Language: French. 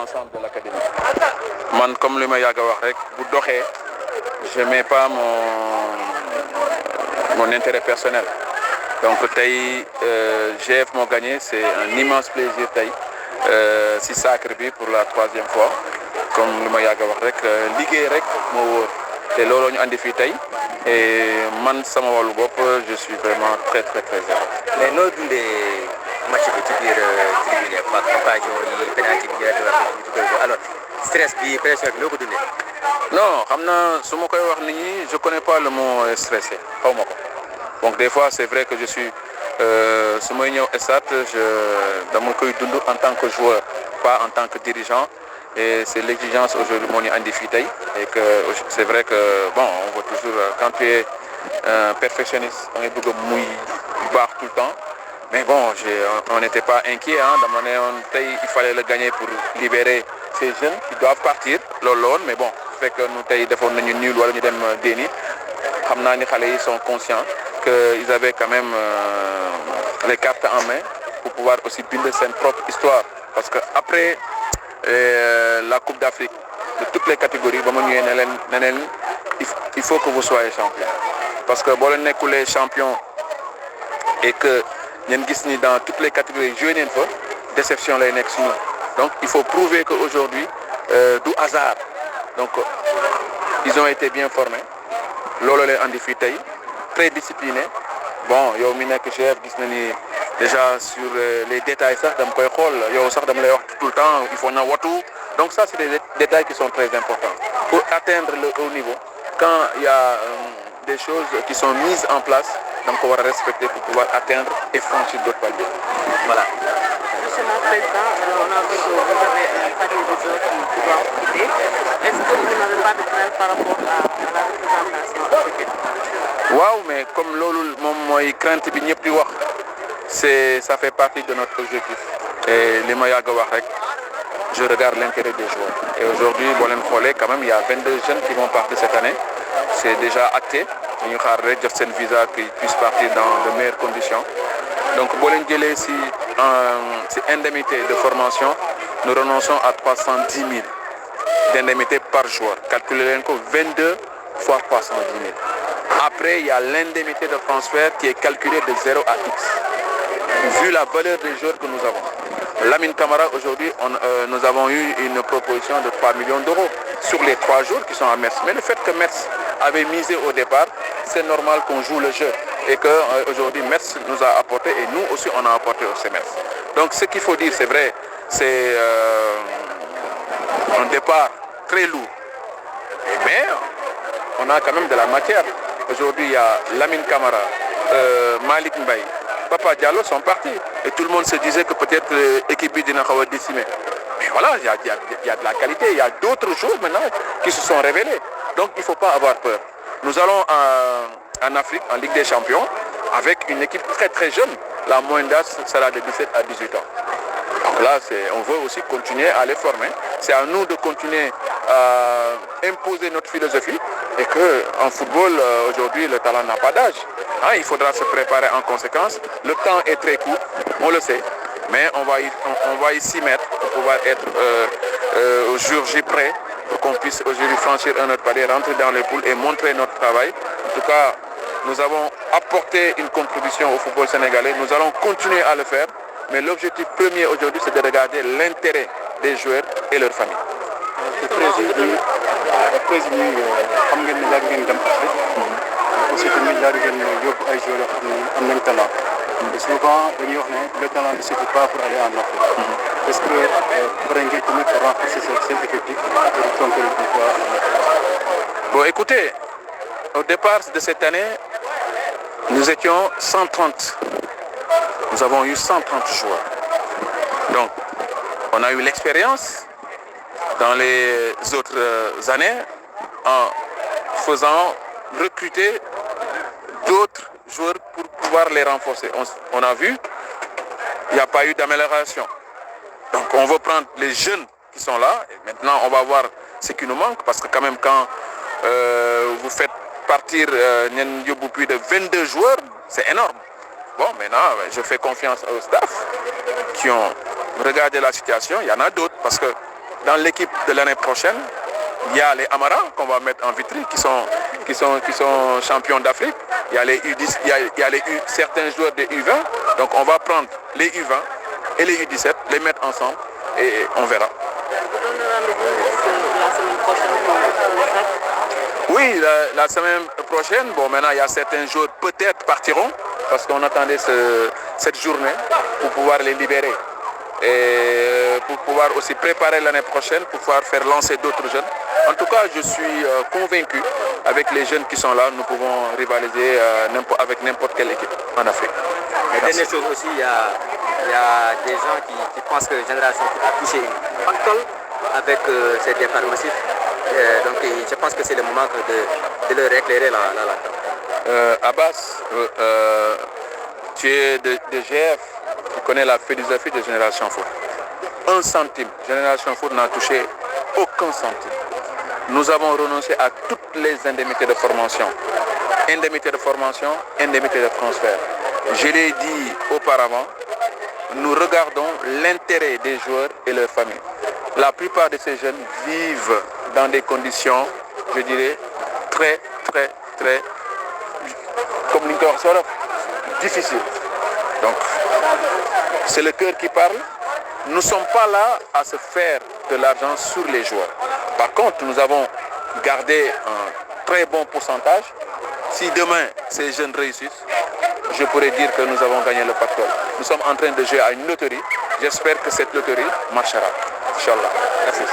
l'ensemble de l'académie. Man, comme le Mayaga Warek, je ne mets pas mon intérêt personnel. Donc, GF m'a gagné, c'est un immense plaisir. C'est sacré pour la 3e fois. Comme le Mayaga Warek, Ligue Rek, c'est l'Ologne en défi. Et man, je suis vraiment très très très heureux. Mais nous, des matchs de tribune, pas occasion, pénalty, alors, stress, pression, non, je ne connais pas le mot stressé. Donc des fois, c'est vrai que je suis en tant que joueur, pas en tant que dirigeant. Et c'est l'exigence aujourd'hui en défi. Et que c'est vrai que, bon, on voit toujours, quand tu es perfectionniste, on est beaucoup bas tout le temps. Mais bon, on n'était pas inquiet. Il fallait le gagner pour libérer ces jeunes qui doivent partir. Mais bon, fait que nous nul ou déni. Ils sont conscients qu'ils avaient quand même les cartes en main pour pouvoir aussi builder sa propre histoire. Parce qu'après la Coupe d'Afrique, de toutes les catégories, il faut que vous soyez champion. Parce que si vous êtes les champions et que dans toutes les catégories, déception les next. Donc il faut prouver qu'aujourd'hui, du hasard. Donc ils ont été bien formés. Lolo les en défi très disciplinés. Bon, yo mi nek chef gis na ni déjà sur les détails ça dam koy xol yow sax dam lay wax tout le temps il faut na watu. Donc ça c'est des détails qui sont très importants pour atteindre le haut niveau. Quand il y a des choses qui sont mises en place, donc on va respecter pour pouvoir atteindre et franchir d'autres paliers. Voilà. Monsieur le Président, on a vu que vous avez un panier de joueurs qui doivent quitter. Est-ce que vous n'avez pas de crainte par rapport à la représentation africaine? Waaw, mais comme lolu mom crainte bi ñepp di wax, ça fait partie de notre objectif. Et les Mayaga wax je regarde l'intérêt des joueurs. Et aujourd'hui, quand même, il y a 22 jeunes qui vont partir cette année. C'est déjà acté. Nous avons un visa qui puisse partir dans de meilleures conditions. Donc, si indemnité de formation, nous renonçons à 310 000 d'indemnité par joueur. Calculez 22 fois 310 000. Après, il y a l'indemnité de transfert qui est calculée de 0 à X. Vu la valeur des joueurs que nous avons. Lamine Camara, aujourd'hui, nous avons eu une proposition de 3 millions d'euros sur les 3 jours qui sont à Metz. Mais le fait que Metz avait misé au départ, c'est normal qu'on joue le jeu. Et qu'aujourd'hui, Metz nous a apporté et nous aussi, on a apporté au Metz. Donc ce qu'il faut dire, c'est vrai, c'est un départ très lourd. Mais on a quand même de la matière. Aujourd'hui, il y a Lamine Camara, Malik Mbaye, Papa Diallo sont partis. Et tout le monde se disait que peut-être l'équipe dina décimée. Mais voilà, il y a de la qualité. Il y a d'autres choses maintenant qui se sont révélées. Donc il ne faut pas avoir peur. Nous allons en Afrique, en Ligue des Champions, avec une équipe très très jeune. La moyenne d'âge sera de 17 à 18 ans. Donc là, on veut aussi continuer à les former. C'est à nous de continuer à imposer notre philosophie. Et qu'en football, aujourd'hui, le talent n'a pas d'âge. Il faudra se préparer en conséquence. Le temps est très court, on le sait. Mais on va y s'y mettre pour pouvoir être au jour J prêt, pour qu'on puisse aujourd'hui franchir un autre palier, rentrer dans les poules et montrer notre travail. En tout cas, nous avons apporté une contribution au football sénégalais. Nous allons continuer à le faire. Mais l'objectif premier aujourd'hui, c'est de regarder l'intérêt des joueurs et leurs familles. Aussi talent. Et souvent, le talent ne suffit pas pour aller en Afrique. Est-ce que vous pourriez pour renforcer cette effectif pour tromper le pouvoir? Bon, écoutez, au départ de cette année, nous étions 130. Nous avons eu 130 joueurs. Donc, on a eu l'expérience dans les autres années en faisant recruter d'autres joueurs pour pouvoir les renforcer. On a vu, il n'y a pas eu d'amélioration. Donc on veut prendre les jeunes qui sont là. Et maintenant, on va voir ce qui nous manque. Parce que quand même, quand vous faites partir plus de 22 joueurs, c'est énorme. Bon, maintenant, je fais confiance au staff qui ont regardé la situation. Il y en a d'autres parce que dans l'équipe de l'année prochaine, il y a les Amaras qu'on va mettre en vitrine, qui sont champions d'Afrique. Il y a les U10, il y a certains joueurs des U20. Donc on va prendre les U20 et les U17, les mettre ensemble et on verra. Vous donnez rendez-vous la semaine prochaine pour le sac? Oui, la semaine prochaine, bon maintenant il y a certains joueurs peut-être partiront parce qu'on attendait cette journée pour pouvoir les libérer. Et pour pouvoir aussi préparer l'année prochaine, pour pouvoir faire lancer d'autres jeunes. En tout cas, je suis convaincu, avec les jeunes qui sont là, nous pouvons rivaliser avec n'importe quelle équipe en Afrique. Mais dernière chose aussi, il y a des gens qui pensent que Génération Foot a touché une pactole avec ces départs massifs. Donc je pense que c'est le moment de leur éclairer la Abbas, tu es de GF. Tu connais la philosophie de Génération Foot. 1 centime. Génération Foot n'a touché aucun centime. Nous avons renoncé à toutes les indemnités de formation. Indemnités de formation, indemnités de transfert. Je l'ai dit auparavant, nous regardons l'intérêt des joueurs et leurs familles. La plupart de ces jeunes vivent dans des conditions, je dirais, très difficiles. Donc, c'est le cœur qui parle. Nous ne sommes pas là à se faire de l'argent sur les joueurs. Par contre, nous avons gardé un très bon pourcentage. Si demain ces jeunes réussissent, je pourrais dire que nous avons gagné le pactole. Nous sommes en train de jouer à une loterie. J'espère que cette loterie marchera. Inch'Allah. Merci.